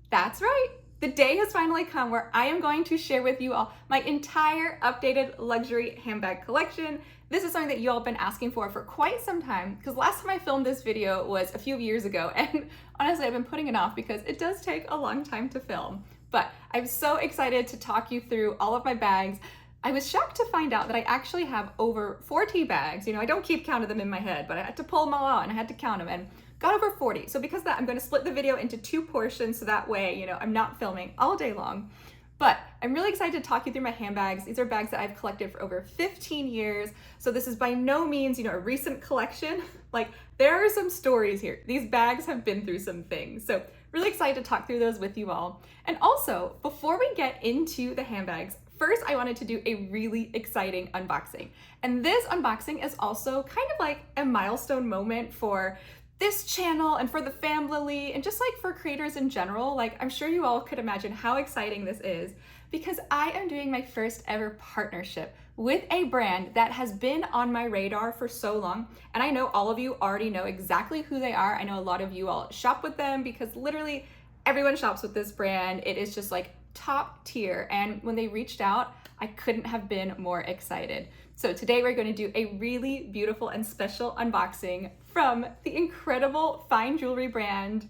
That's right. The day has finally come where I am going to share with you all my entire updated luxury handbag collection. This is something that you all have been asking for quite some time, because last time I filmed this video was a few years ago, and honestly I've been putting it off because it does take a long time to film. But I'm so excited to talk you through all of my bags. I was shocked to find out that I actually have over 40 bags. You know, I don't keep count of them in my head, but I had to pull them all out and I had to count them, and got over 40. So because of that, I'm going to split the video into two portions so that way, you know, I'm not filming all day long. But I'm really excited to talk you through my handbags. These are bags that I've collected for over 15 years. So this is by no means, you know, a recent collection. Like, there are some stories here. These bags have been through some things. So really excited to talk through those with you all. And also, before we get into the handbags, first, I wanted to do a really exciting unboxing. And this unboxing is also kind of like a milestone moment for this channel and for the family and just like for creators in general. Like, I'm sure you all could imagine how exciting this is, because I am doing my first ever partnership with a brand that has been on my radar for so long. And I know all of you already know exactly who they are. I know a lot of you all shop with them because literally everyone shops with this brand. It is just like top tier. And when they reached out, I couldn't have been more excited. So today we're going to do a really beautiful and special unboxing from the incredible fine jewelry brand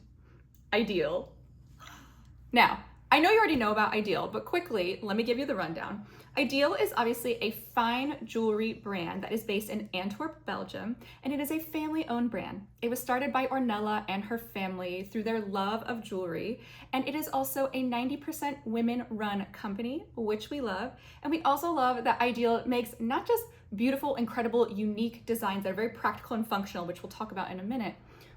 Ideal. Now, I know you already know about Ideal, but quickly, let me give you the rundown. Ideal is obviously a fine jewelry brand that is based in Antwerp, Belgium, and it is a family-owned brand. It was started by Ornella and her family through their love of jewelry, and it is also a 90% women-run company, which we love. And we also love that Ideal makes not just beautiful, incredible, unique designs that are very practical and functional, which we'll talk about in a minute,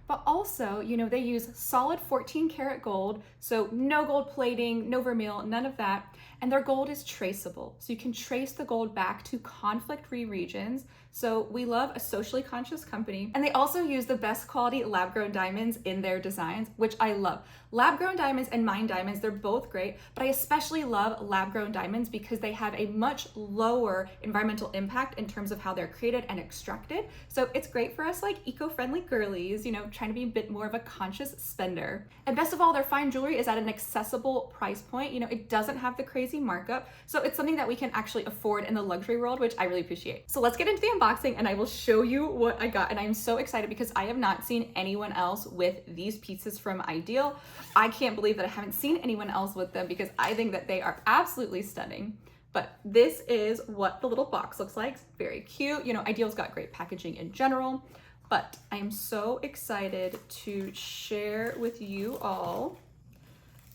but also, you know, they use solid 14 karat gold, so no gold plating, no vermeil, none of that. And their gold is traceable. So you can trace the gold back to conflict-free regions. So we love a socially conscious company. And they also use the best quality lab-grown diamonds in their designs, which I love. Lab-grown diamonds and mine diamonds, they're both great, but I especially love lab-grown diamonds because they have a much lower environmental impact in terms of how they're created and extracted. So it's great for us like eco-friendly girlies, you know, trying to be a bit more of a conscious spender. And best of all, their fine jewelry is at an accessible price point. You know, it doesn't have the crazy markup. So it's something that we can actually afford in the luxury world, which I really appreciate. So let's get into the unboxing and I will show you what I got. And I'm so excited because I have not seen anyone else with these pieces from Ideal. I can't believe that I haven't seen anyone else with them because I think that they are absolutely stunning. But this is what the little box looks like. It's very cute. You know, Ideal's got great packaging in general, but I am so excited to share with you all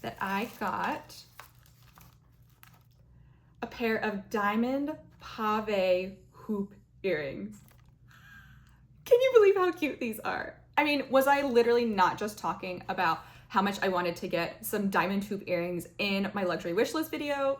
that I got a pair of diamond pave hoop earrings. Can you believe how cute these are? I mean, was I literally not just talking about how much I wanted to get some diamond hoop earrings in my luxury wishlist video?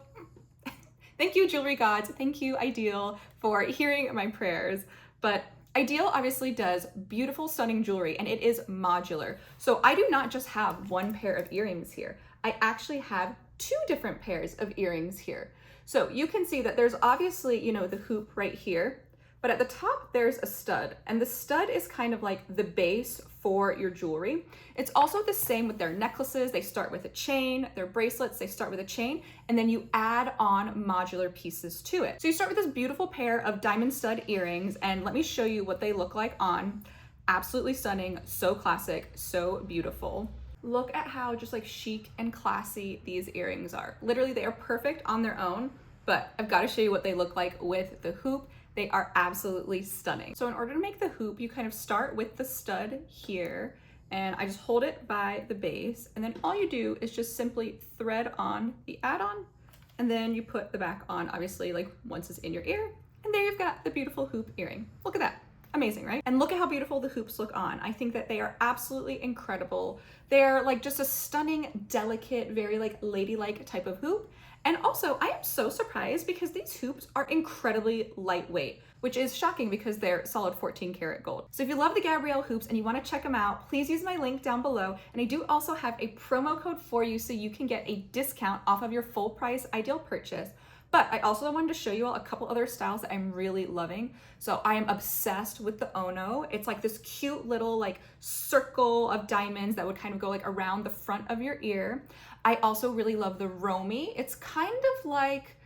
Thank you, jewelry gods. Thank you, Ideal, for hearing my prayers. But Ideal obviously does beautiful, stunning jewelry, and it is modular. So I do not just have one pair of earrings here. I actually have two different pairs of earrings here. So you can see that there's obviously, you know, the hoop right here, but at the top there's a stud, and the stud is kind of like the base for your jewelry. It's also the same with their necklaces. They start with a chain. Their bracelets, they start with a chain, and then you add on modular pieces to it. So you start with this beautiful pair of diamond stud earrings, and let me show you what they look like on. Absolutely stunning, so classic, so beautiful. Look at how just like chic and classy these earrings are. Literally, they are perfect on their own, but I've got to show you what they look like with the hoop. They are absolutely stunning. So in order to make the hoop, you kind of start with the stud here, and I just hold it by the base, and then all you do is just simply thread on the add-on, and then you put the back on, obviously, like once it's in your ear, and there you've got the beautiful hoop earring. Look at that. Amazing, right? And look at how beautiful the hoops look on. I think that they are absolutely incredible. They're like just a stunning, delicate, very like ladylike type of hoop. And also, I am so surprised because these hoops are incredibly lightweight, which is shocking because they're solid 14 karat gold. So if you love the Gabrielle hoops and you want to check them out, please use my link down below. And I do also have a promo code for you so you can get a discount off of your full price Ideal purchase. But I also wanted to show you all a couple other styles that I'm really loving. So I am obsessed with the Ono. It's like this cute little like circle of diamonds that would kind of go like around the front of your ear. I also really love the Romy. It's kind of like,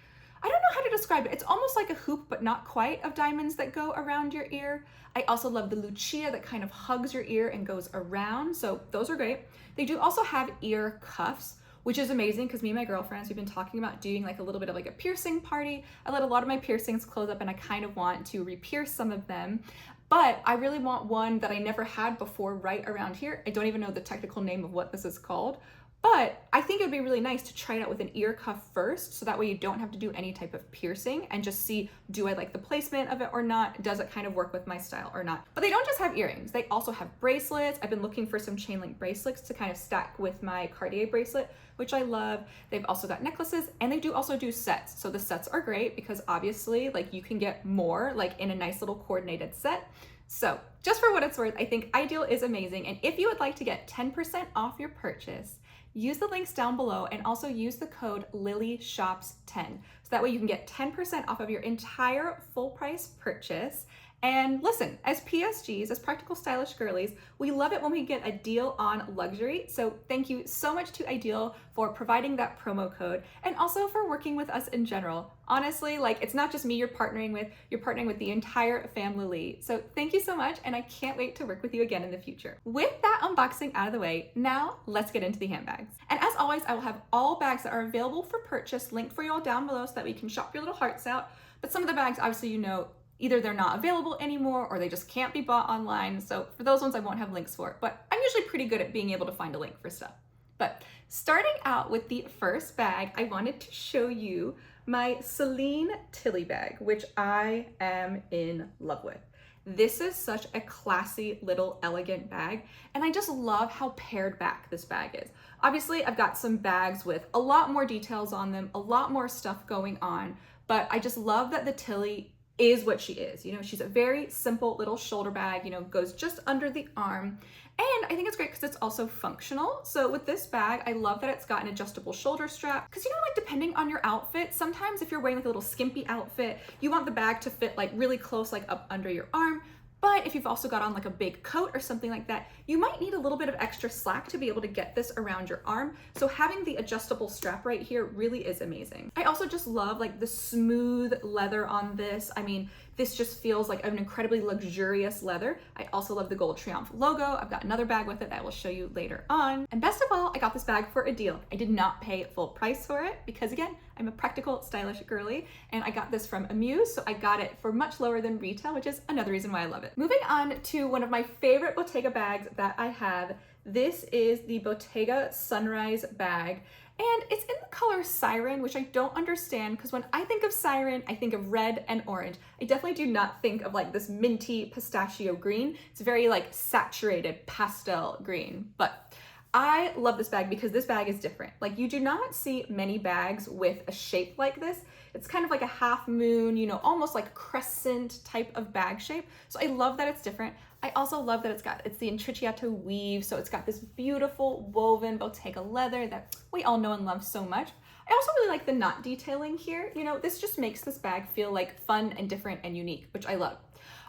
I don't know how to describe it. It's almost like a hoop, but not quite, of diamonds that go around your ear. I also love the Lucia that kind of hugs your ear and goes around. So those are great. They do also have ear cuffs, which is amazing because me and my girlfriends, we've been talking about doing like a little bit of like a piercing party. I let a lot of my piercings close up and I kind of want to re-pierce some of them. But I really want one that I never had before right around here. I don't even know the technical name of what this is called. But I think it would be really nice to try it out with an ear cuff first, so that way you don't have to do any type of piercing and just see, do I like the placement of it or not? Does it kind of work with my style or not? But they don't just have earrings, they also have bracelets. I've been looking for some chain link bracelets to kind of stack with my Cartier bracelet, which I love. They've also got necklaces, and they do also do sets. So the sets are great because obviously like you can get more like in a nice little coordinated set. So just for what it's worth, I think Ideal is amazing. And if you would like to get 10% off your purchase, use the links down below and also use the code LilyShops10. So that way you can get 10% off of your entire full price purchase. And listen, as PSGs, as practical stylish girlies, we love it when we get a deal on luxury. So thank you so much to Ideal for providing that promo code and also for working with us in general. Honestly, like it's not just me you're partnering with the entire family. So thank you so much, and I can't wait to work with you again in the future. With that unboxing out of the way, now let's get into the handbags. And as always, I will have all bags that are available for purchase linked for you all down below so that we can shop your little hearts out. But some of the bags, obviously, you know, either they're not available anymore or they just can't be bought online. So for those ones, I won't have links for it, but I'm usually pretty good at being able to find a link for stuff. But starting out with the first bag, I wanted to show you my Seline Tilly bag, which I am in love with. This is such a classy little elegant bag, and I just love how pared back this bag is. Obviously, I've got some bags with a lot more details on them, a lot more stuff going on, but I just love that the Tilly is what she is. You know, she's a very simple little shoulder bag, you know, goes just under the arm. And I think it's great because it's also functional. So with this bag, I love that it's got an adjustable shoulder strap. Because you know, like depending on your outfit, sometimes if you're wearing like a little skimpy outfit, you want the bag to fit like really close, like up under your arm. But if you've also got on like a big coat or something like that, you might need a little bit of extra slack to be able to get this around your arm. So having the adjustable strap right here really is amazing. I also just love like the smooth leather on this. I mean, this just feels like an incredibly luxurious leather. I also love the gold Triumph logo. I've got another bag with it that I will show you later on. And best of all, I got this bag for a deal. I did not pay full price for it because again, I'm a practical, stylish girly, and I got this from Amuse, so I got it for much lower than retail, which is another reason why I love it. Moving on to one of my favorite Bottega bags that I have. This is the Bottega Sunrise bag. And it's in the color Siren, which I don't understand because when I think of Siren, I think of red and orange. I definitely do not think of like this minty pistachio green. It's very like saturated pastel green, but I love this bag because this bag is different. Like you do not see many bags with a shape like this. It's kind of like a half moon, you know, almost like crescent type of bag shape. So I love that it's different. I also love that it's the Intrecciato weave. So it's got this beautiful woven Bottega leather that we all know and love so much. I also really like the knot detailing here. You know, this just makes this bag feel like fun and different and unique, which I love.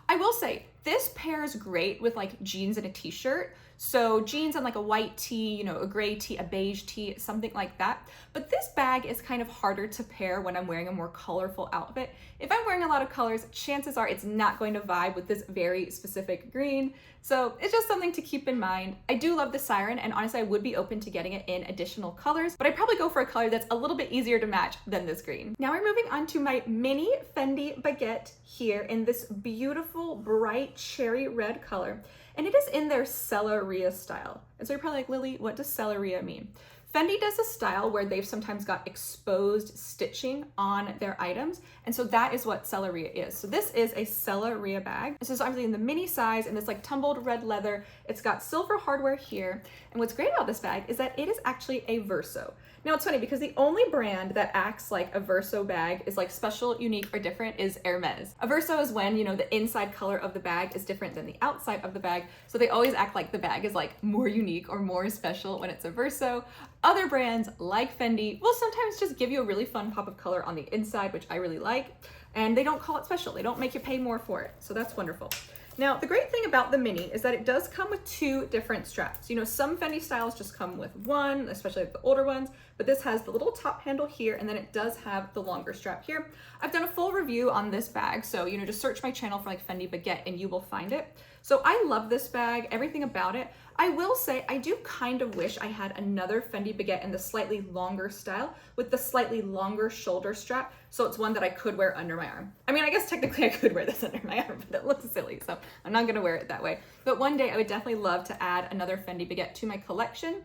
I will say this pairs great with like jeans and a t-shirt. So jeans and like a white tee, you know, a gray tee, a beige tee, something like that. But this bag is kind of harder to pair when I'm wearing a more colorful outfit. If I'm wearing a lot of colors, chances are it's not going to vibe with this very specific green. So it's just something to keep in mind. I do love the Siren, and honestly, I would be open to getting it in additional colors, but I'd probably go for a color that's a little bit easier to match than this green. Now we're moving on to my mini Fendi baguette here in this beautiful bright cherry red color. And it is in their Celleria style. And so you're probably like, Lily, what does Celleria mean? Fendi does a style where they've sometimes got exposed stitching on their items. And so that is what Celleria is. So this is a Celleria bag. This is obviously in the mini size and this like tumbled red leather. It's got silver hardware here. And what's great about this bag is that it is actually a verso. Now it's funny because the only brand that acts like a verso bag is like special, unique, or different is Hermes. A verso is when, you know, the inside color of the bag is different than the outside of the bag. So they always act like the bag is like more unique or more special when it's a verso. Other brands like Fendi will sometimes just give you a really fun pop of color on the inside, which I really like, and they don't call it special. They don't make you pay more for it, so that's wonderful. Now, the great thing about the mini is that it does come with 2 different straps. You know, some Fendi styles just come with one, especially like the older ones, but this has the little top handle here, and then it does have the longer strap here. I've done a full review on this bag, so, you know, just search my channel for like Fendi baguette and you will find it. So I love this bag, everything about it. I will say, I do kind of wish I had another Fendi baguette in the slightly longer style with the slightly longer shoulder strap, so it's one that I could wear under my arm. I mean, I guess technically I could wear this under my arm, but it looks silly, so I'm not gonna wear it that way. But one day I would definitely love to add another Fendi baguette to my collection.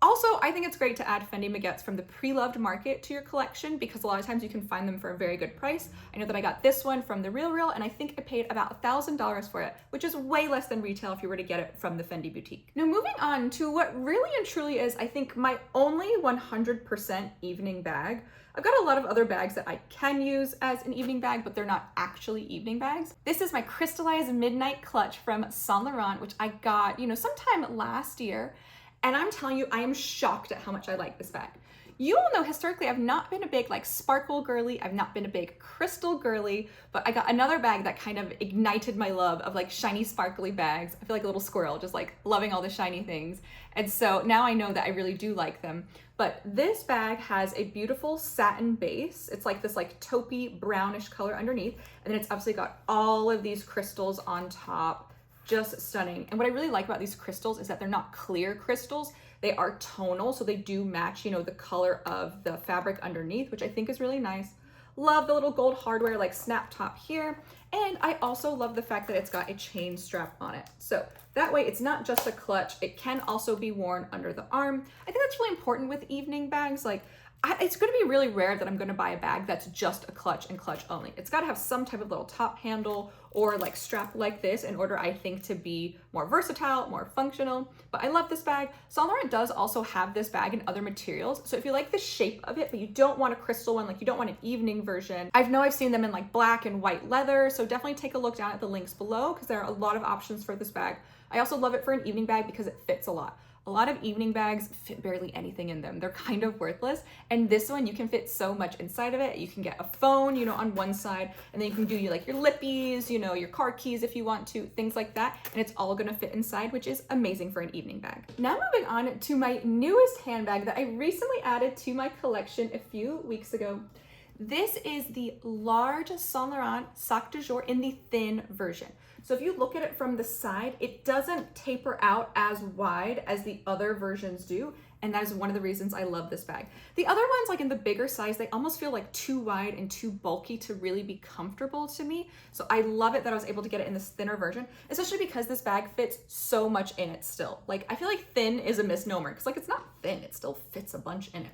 Also, I think it's great to add Fendi baguettes from the pre-loved market to your collection because a lot of times you can find them for a very good price. I know that I got this one from the Real and I think I paid about $1,000 for it, which is way less than retail if you were to get it from the Fendi boutique. Now moving on to what really and truly is, I think, my only 100% evening bag. I've got a lot of other bags that I can use as an evening bag, but they're not actually evening bags. This is my crystallized midnight clutch from Saint Laurent, which I got, you know, sometime last year. And I'm telling you, I am shocked at how much I like this bag. You all know historically I've not been a big like sparkle girly, I've not been a big crystal girly, but I got another bag that kind of ignited my love of like shiny sparkly bags. I feel like a little squirrel, just like loving all the shiny things. And so now I know that I really do like them. But this bag has a beautiful satin base. It's like this like taupey brownish color underneath. And then it's obviously got all of these crystals on top. Just stunning. And what I really like about these crystals is that they're not clear crystals. They are tonal, so they do match, you know, the color of the fabric underneath, which I think is really nice. Love the little gold hardware like snap top here. And I also love the fact that it's got a chain strap on it. So that way it's not just a clutch, it can also be worn under the arm. I think that's really important with evening bags. Like, it's going to be really rare that I'm going to buy a bag that's just a clutch and clutch only. It's got to have some type of little top handle or like strap like this in order, I think, to be more versatile, more functional. But I love this bag. Saint Laurent does also have this bag in other materials. So if you like the shape of it, but you don't want a crystal one, like you don't want an evening version, I've seen them in like black and white leather. So definitely take a look down at the links below because there are a lot of options for this bag. I also love it for an evening bag because it fits a lot. A lot of evening bags fit barely anything in them. They're kind of worthless. And this one, you can fit so much inside of it. You can get a phone, you know, on one side, and then you can do like your lippies, you know, your car keys if you want to, things like that. And it's all gonna fit inside, which is amazing for an evening bag. Now moving on to my newest handbag that I recently added to my collection a few weeks ago. This is the large Saint Laurent Sac de Jour in the thin version. So if you look at it from the side, it doesn't taper out as wide as the other versions do. And that is one of the reasons I love this bag. The other ones, like in the bigger size, they almost feel like too wide and too bulky to really be comfortable to me. So I love it that I was able to get it in this thinner version, especially because this bag fits so much in it still. Like, I feel like thin is a misnomer because like it's not thin, it still fits a bunch in it.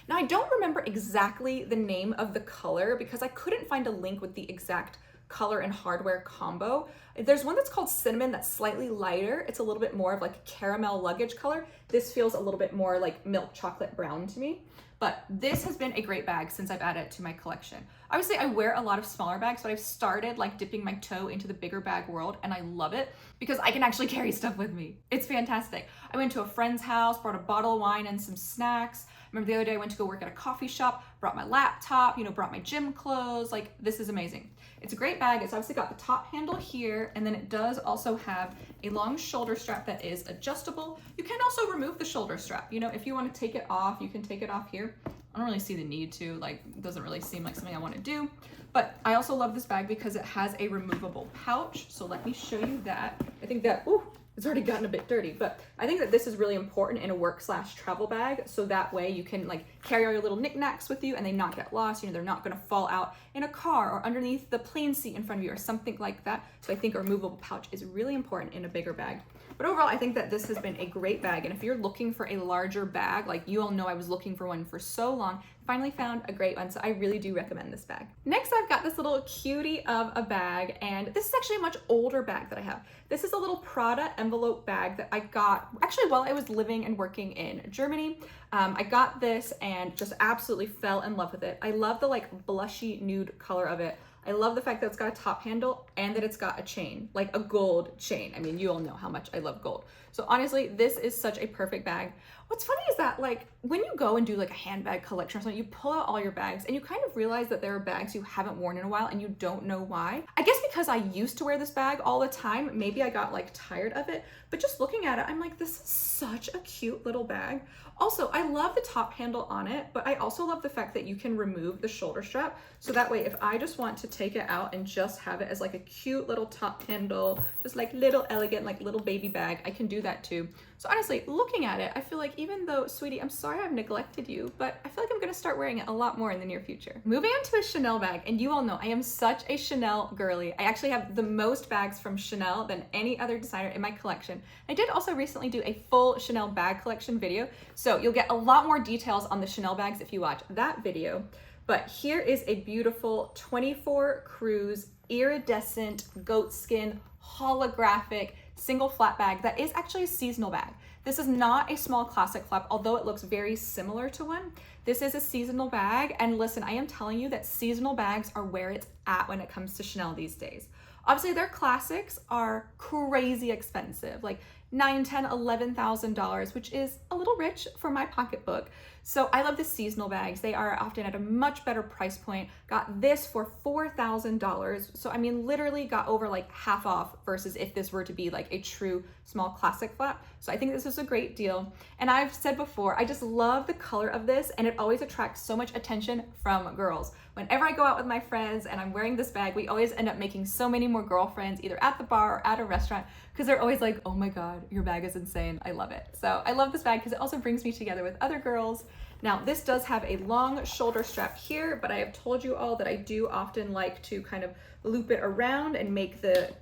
Now, I don't remember exactly the name of the color because I couldn't find a link with the exact color and hardware combo. There's one that's called cinnamon that's slightly lighter. It's a little bit more of like a caramel luggage color. This feels a little bit more like milk chocolate brown to me. But this has been a great bag since I've added it to my collection. Obviously, I wear a lot of smaller bags, but I've started like dipping my toe into the bigger bag world, and I love it because I can actually carry stuff with me. It's fantastic. I went to a friend's house, brought a bottle of wine and some snacks. Remember the other day I went to go work at a coffee shop, brought my laptop, you know, brought my gym clothes. Like, this is amazing. It's a great bag. It's obviously got the top handle here, and then it does also have a long shoulder strap that is adjustable. You can also remove the shoulder strap. You know, if you want to take it off, you can take it off here. I don't really see the need to, like, it doesn't really seem like something I want to do. But I also love this bag because it has a removable pouch. So let me show you that. I think that, ooh, it's already gotten a bit dirty, but I think that this is really important in a work/travel bag. So that way you can like carry all your little knickknacks with you and they not get lost. You know, they're not gonna fall out in a car or underneath the plane seat in front of you or something like that. So I think a removable pouch is really important in a bigger bag. But overall, I think that this has been a great bag. And if you're looking for a larger bag, like you all know I was looking for one for so long, finally found a great one. So I really do recommend this bag. Next, I've got this little cutie of a bag, and this is actually a much older bag that I have. This is a little Prada envelope bag that I got actually while I was living and working in Germany. I got this and just absolutely fell in love with it. I love the like blushy nude color of it. I love the fact that it's got a top handle and that it's got a chain, like a gold chain. I mean, you all know how much I love gold. So honestly, this is such a perfect bag. What's funny is that like when you go and do like a handbag collection or something, you pull out all your bags and you kind of realize that there are bags you haven't worn in a while and you don't know why. I guess because I used to wear this bag all the time, maybe I got like tired of it, but just looking at it, I'm like, this is such a cute little bag. Also, I love the top handle on it, but I also love the fact that you can remove the shoulder strap. So that way, if I just want to take it out and just have it as like a cute little top handle, just like little elegant, like little baby bag, I can do that too. So honestly, looking at it, I feel like even though, sweetie, I'm sorry I've neglected you, but I feel like I'm gonna start wearing it a lot more in the near future. Moving on to a Chanel bag, and you all know I am such a Chanel girly. I actually have the most bags from Chanel than any other designer in my collection. I did also recently do a full Chanel bag collection video, so you'll get a lot more details on the Chanel bags if you watch that video. But here is a beautiful 24 Cruise iridescent goatskin holographic single flat bag that is actually a seasonal bag. This is not a small classic flap, although it looks very similar to one. This is a seasonal bag, and listen, I am telling you that seasonal bags are where it's at when it comes to Chanel these days. Obviously, their classics are crazy expensive, like $9,000, $10,000, $11,000, which is a little rich for my pocketbook. So I love the seasonal bags. They are often at a much better price point. Got this for $4,000. So I mean, literally got over like half off versus if this were to be like a true small classic flap. So I think this is a great deal. And I've said before, I just love the color of this, and it always attracts so much attention from girls. Whenever I go out with my friends and I'm wearing this bag, we always end up making so many more girlfriends, either at the bar or at a restaurant, because they're always like, oh my God, your bag is insane. I love it. So I love this bag because it also brings me together with other girls. Now, this does have a long shoulder strap here, but I have told you all that I do often like to kind of loop it around and make the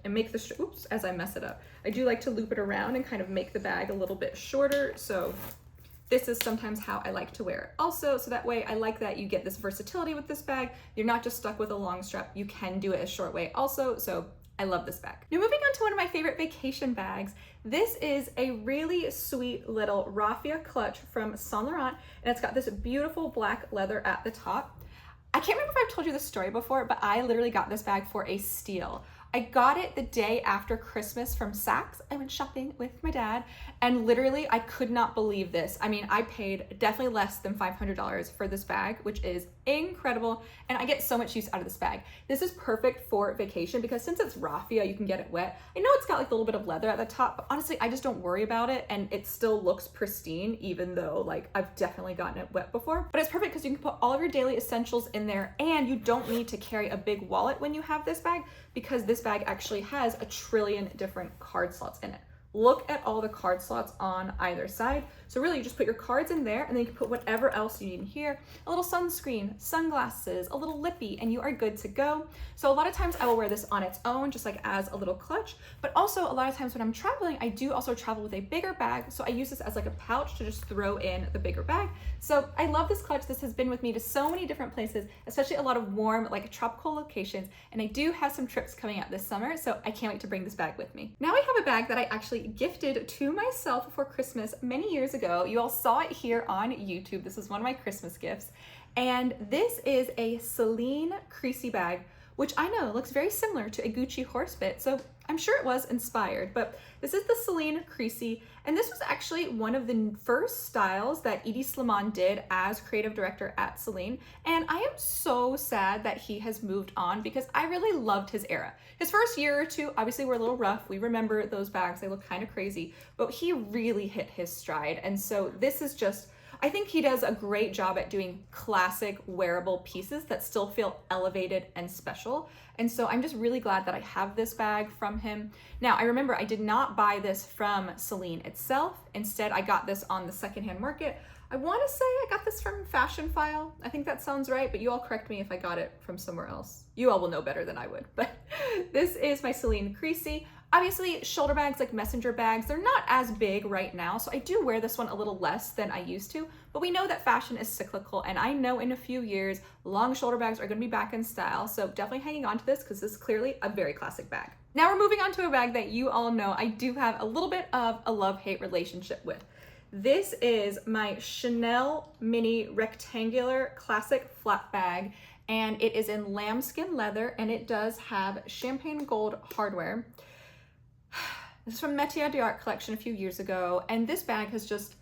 oops, as I mess it up. I do like to loop it around and kind of make the bag a little bit shorter. So this is sometimes how I like to wear it also. So that way I like that you get this versatility with this bag. You're not just stuck with a long strap. You can do it a short way also. So I love this bag. Now moving on to one of my favorite vacation bags. This is a really sweet little raffia clutch from Saint Laurent, and it's got this beautiful black leather at the top. I can't remember if I've told you this story before, but I literally got this bag for a steal. I got it the day after Christmas from Saks. I went shopping with my dad, and literally I could not believe this. I mean, I paid definitely less than $500 for this bag, which is incredible, and I get so much use out of this bag. This is perfect for vacation because since it's raffia, you can get it wet. I know it's got like a little bit of leather at the top, but honestly, I just don't worry about it, and it still looks pristine, even though like I've definitely gotten it wet before. But it's perfect because you can put all of your daily essentials in there, and you don't need to carry a big wallet when you have this bag, because this bag actually has a trillion different card slots in it. Look at all the card slots on either side. So really you just put your cards in there, and then you can put whatever else you need in here. A little sunscreen, sunglasses, a little lippy, and you are good to go. So a lot of times I will wear this on its own, just like as a little clutch, but also a lot of times when I'm traveling, I do also travel with a bigger bag. So I use this as like a pouch to just throw in the bigger bag. So I love this clutch. This has been with me to so many different places, especially a lot of warm, like tropical locations. And I do have some trips coming out this summer, so I can't wait to bring this bag with me. Now I have a bag that I actually gifted to myself for Christmas many years ago. You all saw it here on YouTube. This is one of my Christmas gifts. And this is a Seline Creasy bag, which I know looks very similar to a Gucci horse bit. So I'm sure it was inspired, but this is the Seline Creasy. And this was actually one of the first styles that Edie Slimane did as creative director at Celine. And I am so sad that he has moved on because I really loved his era. His first year or two, obviously were a little rough. We remember those bags, they look kind of crazy, but he really hit his stride. And so this is just, I think he does a great job at doing classic wearable pieces that still feel elevated and special. And so I'm just really glad that I have this bag from him. Now, I remember I did not buy this from Celine itself. Instead, I got this on the secondhand market. I want to say I got this from Fashion File. I think that sounds right, but you all correct me if I got it from somewhere else. You all will know better than I would, but this is my Seline Creasy. Obviously, shoulder bags like messenger bags, they're not as big right now, so I do wear this one a little less than I used to, but we know that fashion is cyclical, and I know in a few years, long shoulder bags are gonna be back in style, so definitely hanging on to this because this is clearly a very classic bag. Now we're moving on to a bag that you all know I do have a little bit of a love-hate relationship with. This is my Chanel mini rectangular classic flat bag, and it is in lambskin leather, and it does have champagne gold hardware. This is from Métier d'Art collection a few years ago, and this bag has just,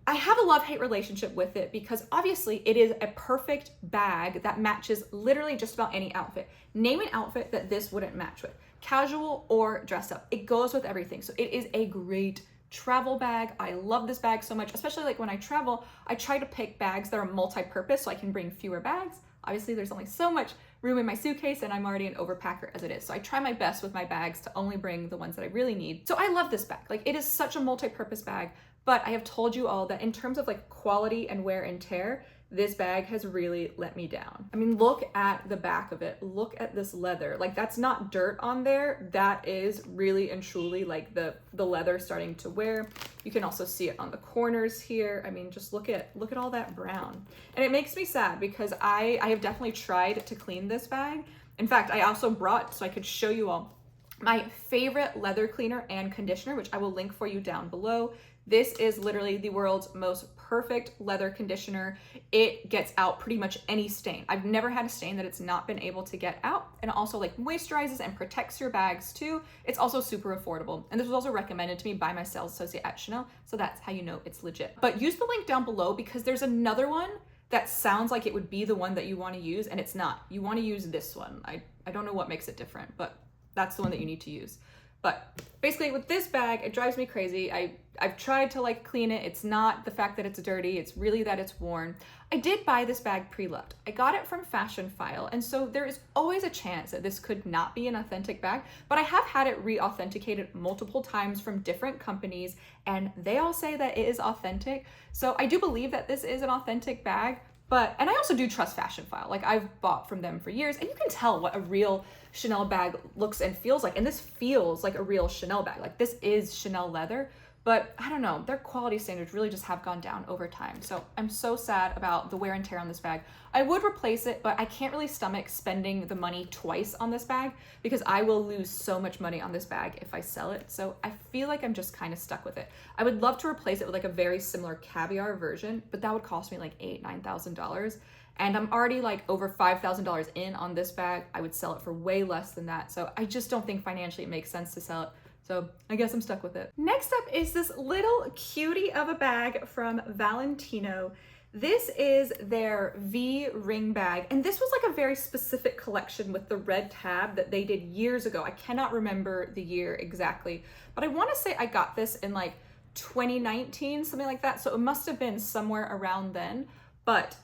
I have a love-hate relationship with it because obviously it is a perfect bag that matches literally just about any outfit. Name an outfit that this wouldn't match with, casual or dress up. It goes with everything. So it is a great travel bag. I love this bag so much, especially like when I travel, I try to pick bags that are multi-purpose so I can bring fewer bags. Obviously there's only so much room in my suitcase and I'm already an overpacker as it is. So I try my best with my bags to only bring the ones that I really need. So I love this bag. Like it is such a multi-purpose bag, but I have told you all that in terms of like quality and wear and tear, this bag has really let me down. I mean, look at the back of it. Look at this leather. Like that's not dirt on there. That is really and truly like the leather starting to wear. You can also see it on the corners here. I mean, just look at all that brown. And it makes me sad because I have definitely tried to clean this bag. In fact, I also brought, so I could show you all, my favorite leather cleaner and conditioner, which I will link for you down below. This is literally the world's most perfect leather conditioner. It gets out pretty much any stain. I've never had a stain that it's not been able to get out, and also like moisturizes and protects your bags too. It's also super affordable. And this was also recommended to me by my sales associate at Chanel. So that's how you know it's legit. But use the link down below because there's another one that sounds like it would be the one that you want to use, and it's not. You want to use this one. I don't know what makes it different, but that's the one that you need to use. But basically with this bag, it drives me crazy. I've tried to like clean it. It's not the fact that it's dirty. It's really that it's worn. I did buy this bag pre-loved. I got it from Fashion File. And so there is always a chance that this could not be an authentic bag, but I have had it re-authenticated multiple times from different companies and they all say that it is authentic. So I do believe that this is an authentic bag. And I also do trust Fashion File. Like I've bought from them for years and you can tell what a real Chanel bag looks and feels like. And this feels like a real Chanel bag. Like this is Chanel leather, but I don't know, their quality standards really just have gone down over time. So I'm so sad about the wear and tear on this bag. I would replace it, but I can't really stomach spending the money twice on this bag because I will lose so much money on this bag if I sell it. So I feel like I'm just kind of stuck with it. I would love to replace it with like a very similar caviar version, but that would cost me like $8,000, $9,000. And I'm already like over $5,000 in on this bag. I would sell it for way less than that. So I just don't think financially it makes sense to sell it. So I guess I'm stuck with it. Next up is this little cutie of a bag from Valentino. This is their V ring bag. And this was like a very specific collection with the red tab that they did years ago. I cannot remember the year exactly, but I want to say I got this in like 2019, something like that. So it must have been somewhere around then. But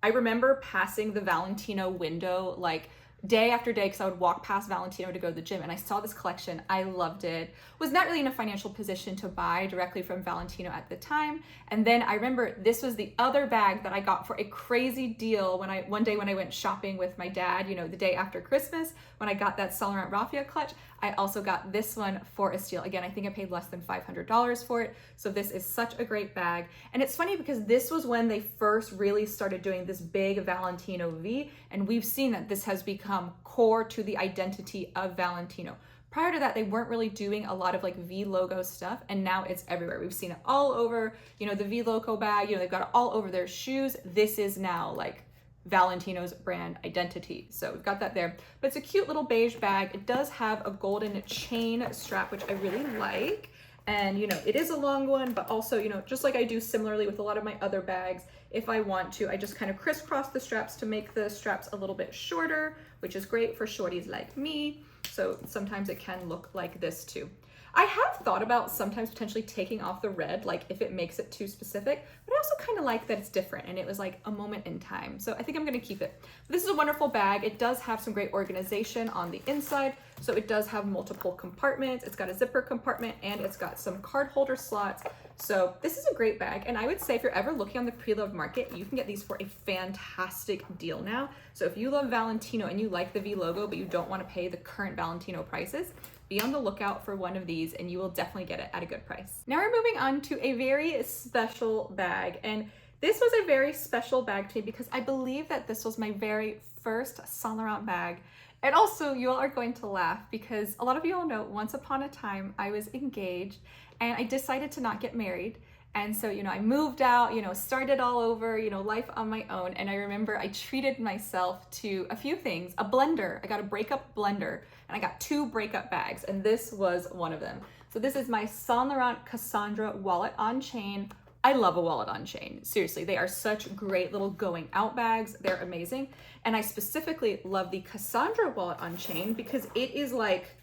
I remember passing the Valentino window like day after day because I would walk past Valentino to go to the gym and I saw this collection. I loved it. Was not really in a financial position to buy directly from Valentino at the time. And then I remember this was the other bag that I got for a crazy deal one day when I went shopping with my dad, you know, the day after Christmas, when I got that Laurent raffia clutch. I also got this one for a steal. Again, I think I paid less than $500 for it. So this is such a great bag. And it's funny because this was when they first really started doing this big Valentino V. And we've seen that this has become core to the identity of Valentino. Prior to that, they weren't really doing a lot of like V logo stuff. And now it's everywhere. We've seen it all over, you know, the V logo bag, you know, they've got it all over their shoes. This is now like Valentino's brand identity. So we've got that there, but it's a cute little beige bag. It does have a golden chain strap, which I really like. And, you know, it is a long one, but also, you know, just like I do similarly with a lot of my other bags, if I want to, I just kind of crisscross the straps to make the straps a little bit shorter, which is great for shorties like me. So sometimes it can look like this too. I have thought about sometimes potentially taking off the red, like if it makes it too specific, but I also kind of like that it's different and it was like a moment in time. So I think I'm gonna keep it. This is a wonderful bag. It does have some great organization on the inside. So it does have multiple compartments. It's got a zipper compartment and it's got some card holder slots. So this is a great bag. And I would say if you're ever looking on the pre-loved market, you can get these for a fantastic deal now. So if you love Valentino and you like the V logo, but you don't want to pay the current Valentino prices, be on the lookout for one of these and you will definitely get it at a good price. Now we're moving on to a very special bag. And this was a very special bag to me because I believe that this was my very first Saint Laurent bag. And also you all are going to laugh because a lot of you all know once upon a time I was engaged and I decided to not get married. And so, you know, I moved out, you know, started all over, you know, life on my own. And I remember I treated myself to a few things. A blender, I got a breakup blender, and I got 2 breakup bags, and this was one of them. So this is my Saint Laurent Cassandra wallet on chain. I love a wallet on chain. Seriously, they are such great little going out bags. They're amazing. And I specifically love the Cassandra wallet on chain because it is like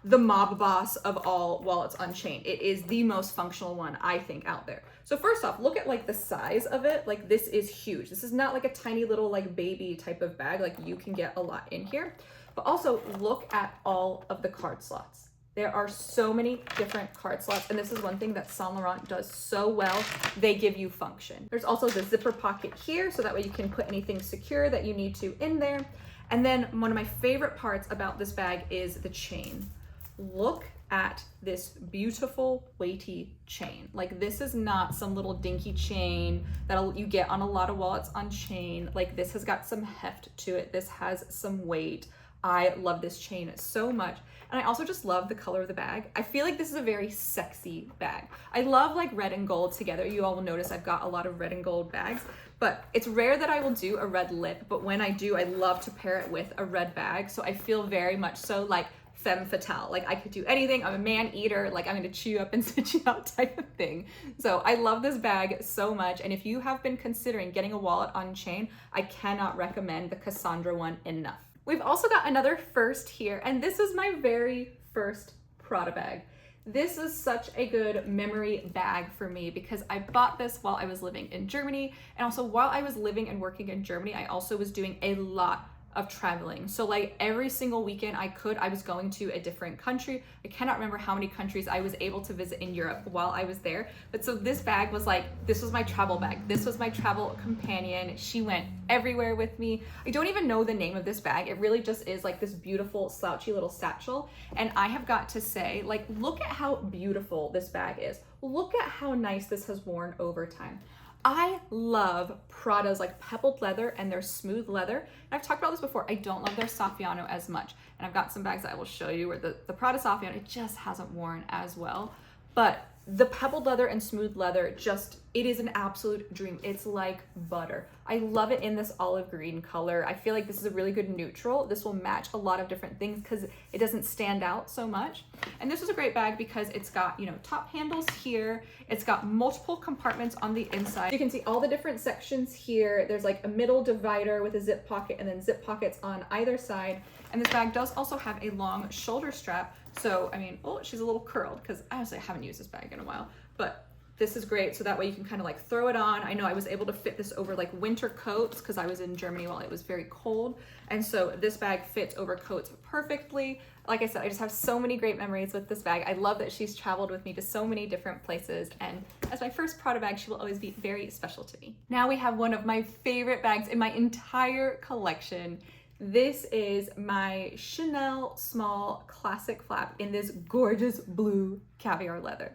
the mob boss of all wallets on chain. It is the most functional one, I think, out there. So first off, look at like the size of it. Like this is huge. This is not like a tiny little like baby type of bag. Like you can get a lot in here. But also look at all of the card slots. There are so many different card slots, and this is one thing that Saint Laurent does so well. They give you function. There's also the zipper pocket here, so that way you can put anything secure that you need to in there. And then one of my favorite parts about this bag is the chain. Look at this beautiful weighty chain. Like this is not some little dinky chain that you get on a lot of wallets on chain. Like this has got some heft to it. This has some weight. I love this chain so much. And I also just love the color of the bag. I feel like this is a very sexy bag. I love like red and gold together. You all will notice I've got a lot of red and gold bags, but it's rare that I will do a red lip. But when I do, I love to pair it with a red bag. So I feel very much so like femme fatale. Like I could do anything. I'm a man eater. Like I'm gonna chew you up and spit you out type of thing. So I love this bag so much. And if you have been considering getting a wallet on chain, I cannot recommend the Cassandra one enough. We've also got another first here, and this is my very first Prada bag. This is such a good memory bag for me because I bought this while I was living in Germany, and also while I was living and working in Germany, I also was doing a lot of traveling. So like every single weekend I was going to a different country. I cannot remember how many countries I was able to visit in Europe while I was there. But so this bag was like, this was my travel bag. This was my travel companion. She went everywhere with me. I don't even know the name of this bag. It really just is like this beautiful slouchy little satchel. And I have got to say, like, look at how beautiful this bag is. Look at how nice this has worn over time. I love Prada's like pebbled leather and their smooth leather. And I've talked about this before. I don't love their Saffiano as much. And I've got some bags that I will show you where the Prada Saffiano, it just hasn't worn as well. But the pebbled leather and smooth leather, it is an absolute dream. It's like butter. I love it in this olive green color. I feel like this is a really good neutral. This will match a lot of different things because it doesn't stand out so much. And this is a great bag because it's got, you know, top handles here. It's got multiple compartments on the inside. You can see all the different sections here. There's like a middle divider with a zip pocket and then zip pockets on either side. And this bag does also have a long shoulder strap. So, I mean, oh, she's a little curled because I honestly haven't used this bag in a while, but this is great. So that way you can kind of like throw it on. I know I was able to fit this over like winter coats because I was in Germany while it was very cold. And so this bag fits over coats perfectly. Like I said, I just have so many great memories with this bag. I love that she's traveled with me to so many different places. And as my first Prada bag, she will always be very special to me. Now we have one of my favorite bags in my entire collection. This is my Chanel small classic flap in this gorgeous blue caviar leather.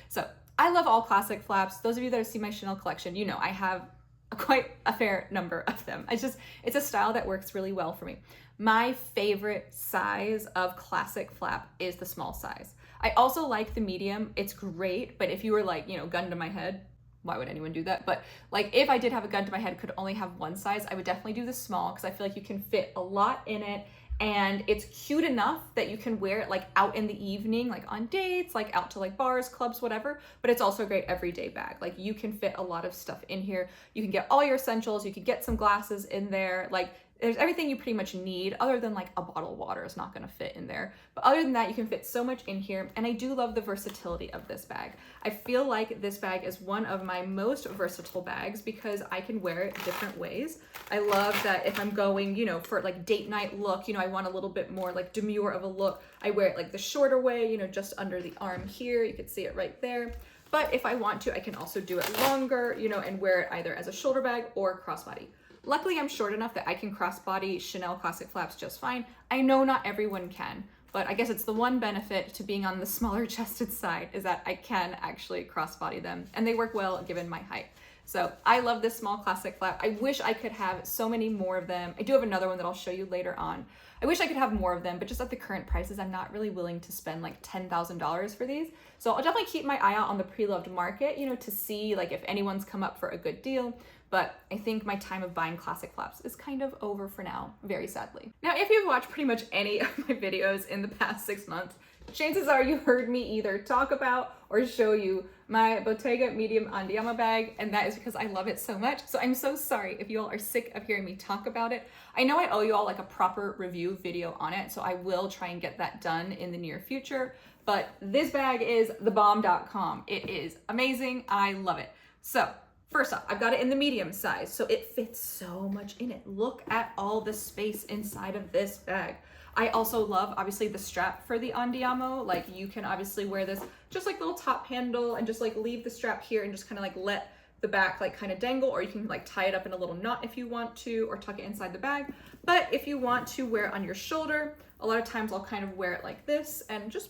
So I love all classic flaps. Those of you that have seen my Chanel collection, you know I have quite a fair number of them. It's a style that works really well for me. My favorite size of classic flap is the small size. I also like the medium. It's great, but if you were like, you know, gun to my head, why would anyone do that? But like if I did have a gun to my head, could only have one size, I would definitely do the small because I feel like you can fit a lot in it and it's cute enough that you can wear it like out in the evening, like on dates, like out to like bars, clubs, whatever, but it's also a great everyday bag. Like you can fit a lot of stuff in here. You can get all your essentials. You can get some glasses in there. Like there's everything you pretty much need other than like a bottle of water is not going to fit in there. But other than that, you can fit so much in here. And I do love the versatility of this bag. I feel like this bag is one of my most versatile bags because I can wear it different ways. I love that if I'm going, you know, for like date night look, you know, I want a little bit more like demure of a look. I wear it like the shorter way, you know, just under the arm here. You can see it right there. But if I want to, I can also do it longer, you know, and wear it either as a shoulder bag or crossbody. Luckily, I'm short enough that I can crossbody Chanel classic flaps just fine. I know not everyone can, but I guess it's the one benefit to being on the smaller chested side is that I can actually crossbody them and they work well given my height. So I love this small classic flap. I wish I could have so many more of them. I do have another one that I'll show you later on. I wish I could have more of them, but just at the current prices, I'm not really willing to spend like $10,000 for these. So I'll definitely keep my eye out on the pre-loved market, you know, to see like if anyone's come up for a good deal. But I think my time of buying classic flaps is kind of over for now, very sadly. Now, if you've watched pretty much any of my videos in the past 6 months, chances are you heard me either talk about or show you my Bottega medium andiamo bag, and that is because I love it so much. So I'm so sorry if you all are sick of hearing me talk about it. I know I owe you all like a proper review video on it, so I will try and get that done in the near future. But this bag is thebomb.com. It is amazing. I love it. So first off, I've got it in the medium size, so it fits so much in it. Look at all the space inside of this bag. I also love, obviously, the strap for the andiamo. Like, you can obviously wear this just like little top handle and just like leave the strap here and just kind of like let the back like kind of dangle, or you can like tie it up in a little knot if you want to, or tuck it inside the bag. But if you want to wear it on your shoulder, a lot of times I'll kind of wear it like this and just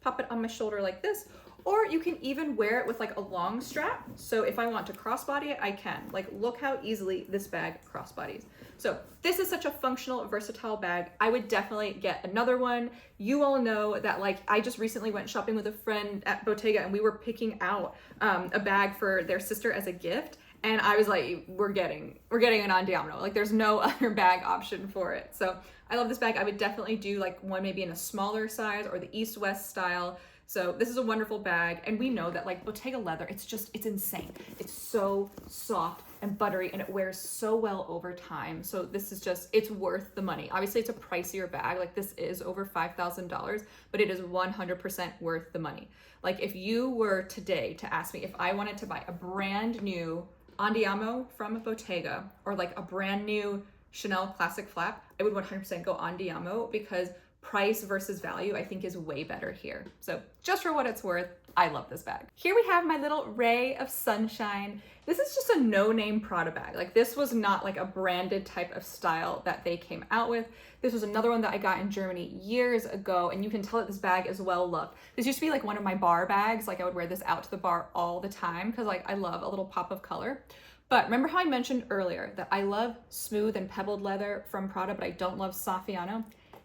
pop it on my shoulder like this. Or you can even wear it with like a long strap. So if I want to crossbody it, I can. Like, look how easily this bag crossbodies. So this is such a functional, versatile bag. I would definitely get another one. You all know that, like, I just recently went shopping with a friend at Bottega and we were picking out a bag for their sister as a gift. And I was like, we're getting an andiamo. Like, there's no other bag option for it. So I love this bag. I would definitely do like one maybe in a smaller size or the East-West style. So this is a wonderful bag, and we know that like Bottega leather, it's insane. It's so soft and buttery, and it wears so well over time. So this is just, it's worth the money. Obviously, it's a pricier bag. Like, this is over $5,000, but it is 100% worth the money. Like, if you were today to ask me if I wanted to buy a brand new andiamo from Bottega or like a brand new Chanel classic flap, I would 100% go andiamo, because price versus value, I think, is way better here. So just for what it's worth, I love this bag. Here we have my little ray of sunshine. This is just a no-name Prada bag. Like, this was not like a branded type of style that they came out with. This was another one that I got in Germany years ago, and you can tell that this bag is well loved. This used to be like one of my bar bags. Like, I would wear this out to the bar all the time because like I love a little pop of color. But remember how I mentioned earlier that I love smooth and pebbled leather from Prada, but I don't love Saffiano?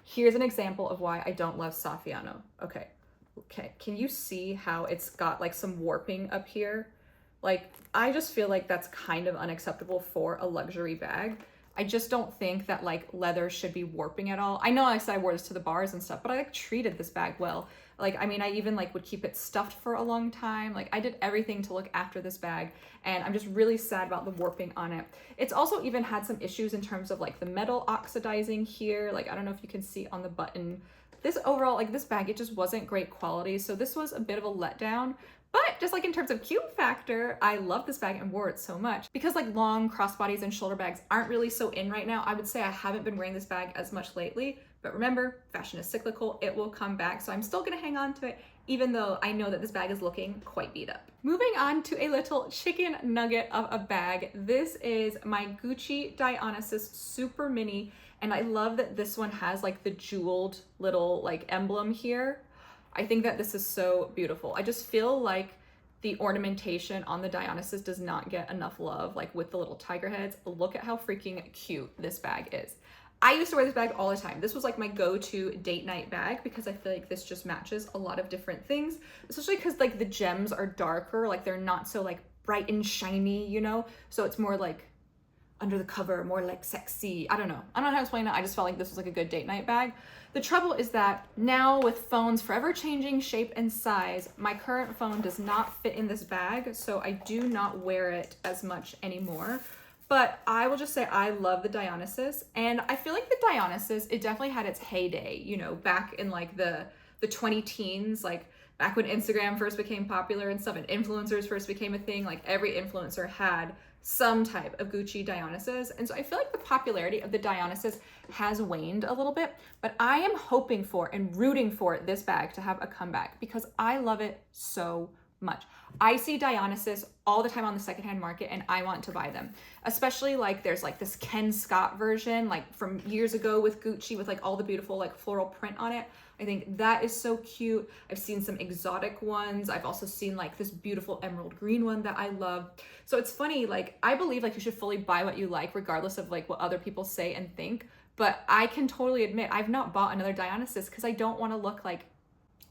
Here's an example of why I don't love Saffiano. Okay, can you see how it's got like some warping up here? Like, I just feel like that's kind of unacceptable for a luxury bag. I just don't think that like leather should be warping at all. I know I said I wore this to the bars and stuff, but I like treated this bag well. Like, I mean, I even like would keep it stuffed for a long time. Like, I did everything to look after this bag, and I'm just really sad about the warping on it. It's also even had some issues in terms of like the metal oxidizing here. Like, I don't know if you can see on the button. This overall, like, this bag, it just wasn't great quality. So this was a bit of a letdown. But just like in terms of cute factor, I love this bag and wore it so much. Because like long crossbodies and shoulder bags aren't really so in right now, I would say I haven't been wearing this bag as much lately. But remember, fashion is cyclical, it will come back. So I'm still gonna hang on to it, even though I know that this bag is looking quite beat up. Moving on to a little chicken nugget of a bag. This is my Gucci Dionysus Super Mini. And I love that this one has like the jeweled little like emblem here. I think that this is so beautiful. I just feel like the ornamentation on the Dionysus does not get enough love, like with the little tiger heads. Look at how freaking cute this bag is. I used to wear this bag all the time. This was like my go-to date night bag because I feel like this just matches a lot of different things, especially because like the gems are darker, like they're not so like bright and shiny, you know? So it's more like under the cover, more like sexy. I don't know how to explain it. I just felt like this was like a good date night bag. The trouble is that now with phones forever changing shape and size, my current phone does not fit in this bag, so I do not wear it as much anymore. But I will just say I love the Dionysus, and I feel like the Dionysus, it definitely had its heyday, you know, back in like the 20-teens, like back when Instagram first became popular and stuff, and influencers first became a thing. Like, every influencer had some type of Gucci Dionysus. And so I feel like the popularity of the Dionysus has waned a little bit, but I am hoping for and rooting for this bag to have a comeback because I love it so much. I see Dionysus all the time on the secondhand market and I want to buy them. Especially like there's like this Ken Scott version like from years ago with Gucci with like all the beautiful like floral print on it. I think that is so cute. I've seen some exotic ones. I've also seen like this beautiful emerald green one that I love. So it's funny, like I believe like you should fully buy what you like regardless of like what other people say and think. But I can totally admit I've not bought another Dionysus because I don't want to look like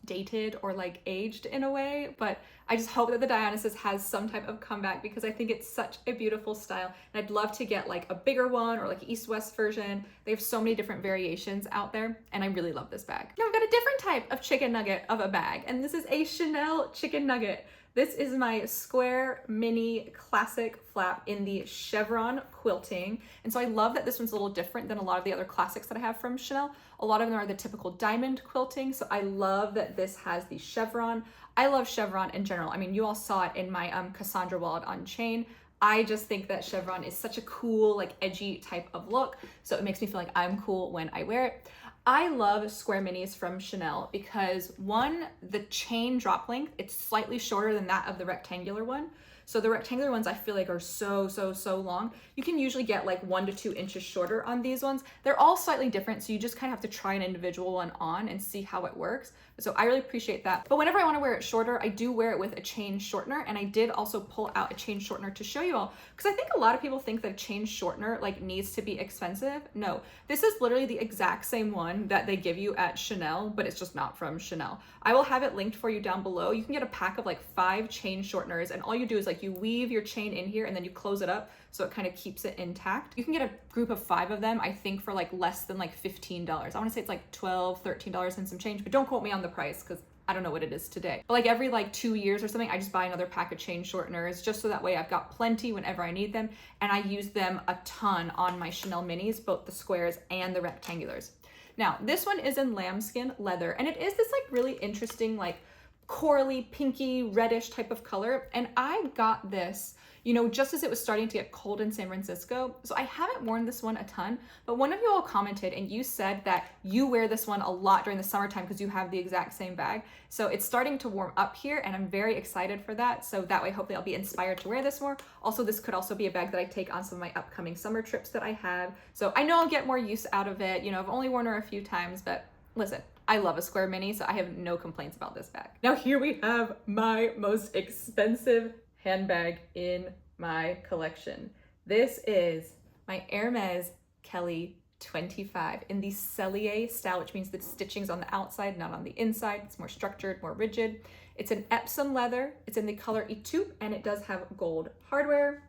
dated or like aged in a way, but I just hope that the Dionysus has some type of comeback because I think it's such a beautiful style and I'd love to get like a bigger one or like East-West version. They have so many different variations out there and I really love this bag. Now I've got a different type of chicken nugget of a bag and this is a Chanel chicken nugget. This is my square mini classic flap in the chevron quilting. And so I love that this one's a little different than a lot of the other classics that I have from Chanel. A lot of them are the typical diamond quilting. So I love that this has the chevron. I love chevron in general. I mean, you all saw it in my Cassandra wallet on chain. I just think that chevron is such a cool, like edgy type of look. So it makes me feel like I'm cool when I wear it. I love square minis from Chanel because one, the chain drop length, it's slightly shorter than that of the rectangular one. So the rectangular ones I feel like are so long. You can usually get like 1 to 2 inches shorter on these ones. They're all slightly different, so you just kind of have to try an individual one on and see how it works. So I really appreciate that. But whenever I want to wear it shorter, I do wear it with a chain shortener, and I did also pull out a chain shortener to show you all, because I think a lot of people think that a chain shortener like needs to be expensive. No, this is literally the exact same one that they give you at Chanel, but it's just not from Chanel. I will have it linked for you down below. You can get a pack of like 5 chain shorteners, and all you do is like you weave your chain in here and then you close it up so it kind of keeps it intact. You can get a group of 5 of them, I think for like less than like $15. I want to say it's like $12, $13 and some change, but don't quote me on the price because I don't know what it is today. But like every like 2 years or something, I just buy another pack of chain shorteners just so that way I've got plenty whenever I need them. And I use them a ton on my Chanel minis, both the squares and the rectangulars. Now, this one is in lambskin leather, and it is this like really interesting, like corally, pinky, reddish type of color. And I got this, you know, just as it was starting to get cold in San Francisco. So I haven't worn this one a ton, but one of you all commented and you said that you wear this one a lot during the summertime because you have the exact same bag. So it's starting to warm up here and I'm very excited for that. So that way, hopefully I'll be inspired to wear this more. Also, this could also be a bag that I take on some of my upcoming summer trips that I have. So I know I'll get more use out of it. You know, I've only worn her a few times, but listen, I love a square mini, so I have no complaints about this bag. Now here we have my most expensive handbag in my collection. This is my Hermes Kelly 25 in the Cellier style, which means the stitching's on the outside, not on the inside. It's more structured, more rigid. It's an Epsom leather. It's in the color Etoupe, and it does have gold hardware.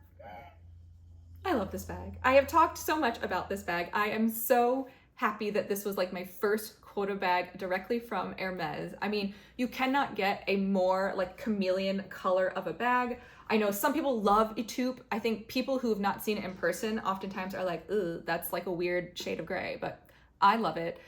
I love this bag. I have talked so much about this bag. I am so happy that this was like my first quota bag directly from Hermes. I mean, you cannot get a more like chameleon color of a bag. I know some people love Etoupe. I think people who have not seen it in person oftentimes are like, ugh, that's like a weird shade of gray, but I love it.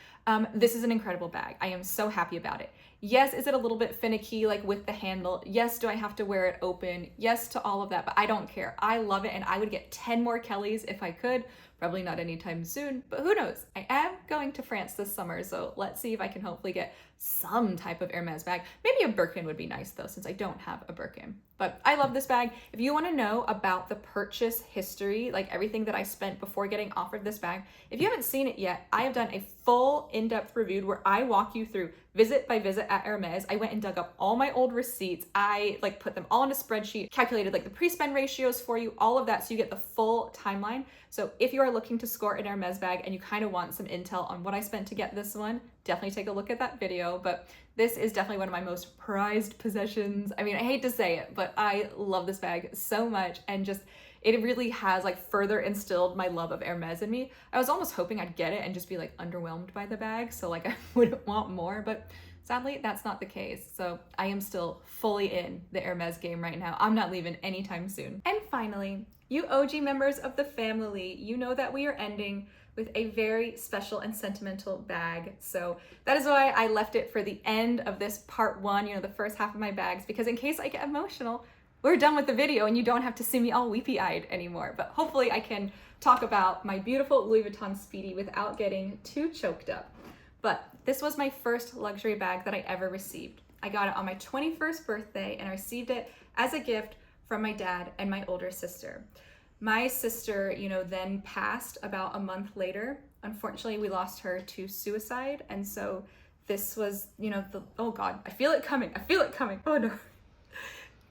This is an incredible bag. I am so happy about it. Yes, is it a little bit finicky, like with the handle? Yes, do I have to wear it open? Yes to all of that, but I don't care. I love it, and I would get 10 more Kellys if I could. Probably not anytime soon, but who knows? I am going to France this summer, so let's see if I can hopefully get some type of Hermes bag. Maybe a Birkin would be nice though, since I don't have a Birkin. But I love this bag. If you want to know about the purchase history, like everything that I spent before getting offered this bag, if you haven't seen it yet, I have done a full in-depth review where I walk you through visit by visit at Hermes. I went and dug up all my old receipts. I like put them all in a spreadsheet, calculated like the pre-spend ratios for you, all of that, so you get the full timeline. So if you are looking to score an Hermes bag and you kind of want some intel on what I spent to get this one, definitely take a look at that video. But this is definitely one of my most prized possessions. I mean, I hate to say it, but I love this bag so much, and just it really has like further instilled my love of Hermes in me. I was almost hoping I'd get it and just be like underwhelmed by the bag, so like I wouldn't want more, but sadly that's not the case. So I am still fully in the Hermes game right now. I'm not leaving anytime soon. And finally, you OG members of the family, you know that we are ending with a very special and sentimental bag. So that is why I left it for the end of this part 1, you know, the first half of my bags, because in case I get emotional, we're done with the video and you don't have to see me all weepy-eyed anymore. But hopefully I can talk about my beautiful Louis Vuitton Speedy without getting too choked up. But this was my first luxury bag that I ever received. I got it on my 21st birthday and I received it as a gift from my dad and my older sister. My sister, then passed about a month later. Unfortunately, we lost her to suicide. And so this was, oh God, I feel it coming. Oh no.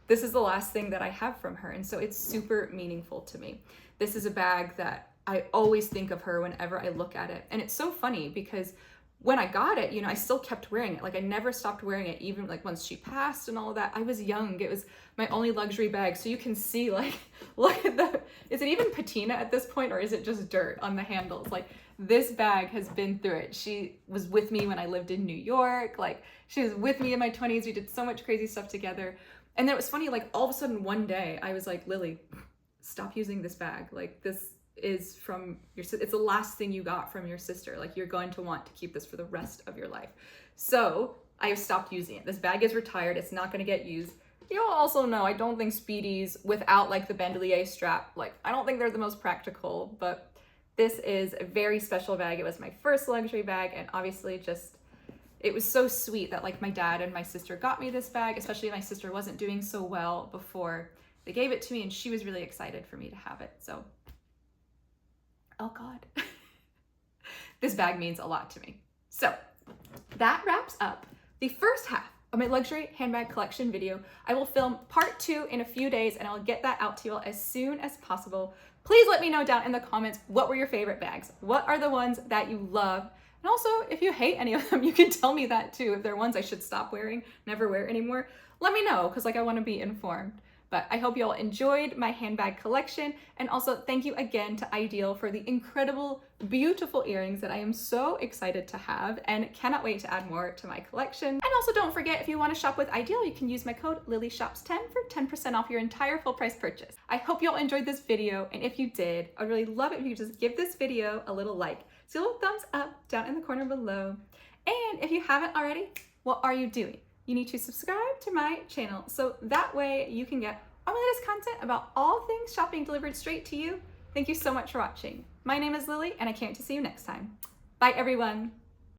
This is the last thing that I have from her. And so it's super meaningful to me. This is a bag that I always think of her whenever I look at it. And it's so funny because when I got it, I still kept wearing it. Like I never stopped wearing it, even like once she passed and all of that. I was young. It was my only luxury bag. So you can see like, look at is it even patina at this point or is it just dirt on the handles? Like this bag has been through it. She was with me when I lived in New York. Like she was with me in my 20s. We did so much crazy stuff together. And then it was funny, like all of a sudden one day I was like, Lily, stop using this bag. Like this is from your sister. It's the last thing you got from your sister. Like you're going to want to keep this for the rest of your life. So I have stopped using it. This bag is retired. It's not going to get used. You'll also know I don't think Speedies without like the bandolier strap, like I don't think they're the most practical, but this is a very special bag. It was my first luxury bag and obviously it was so sweet that like my dad and my sister got me this bag, especially my sister wasn't doing so well before they gave it to me and she was really excited for me to have it. So, oh God, this bag means a lot to me. So that wraps up the first half of my luxury handbag collection video. I will film part 2 in a few days and I'll get that out to you all as soon as possible. Please let me know down in the comments, what were your favorite bags? What are the ones that you love? And also, if you hate any of them, you can tell me that too. If there are ones I should stop wearing, never wear anymore, let me know, because like I want to be informed. But I hope you all enjoyed my handbag collection. And also thank you again to Ideal for the incredible, beautiful earrings that I am so excited to have and cannot wait to add more to my collection. And also don't forget, if you want to shop with Ideal, you can use my code LilyShops10 for 10% off your entire full price purchase. I hope you all enjoyed this video. And if you did, I'd really love it if you could just give this video a little like. So a little thumbs up down in the corner below. And if you haven't already, what are you doing? You need to subscribe to my channel so that way you can get all my latest content about all things shopping delivered straight to you. Thank you so much for watching. My name is Lily and I can't wait to see you next time. Bye everyone.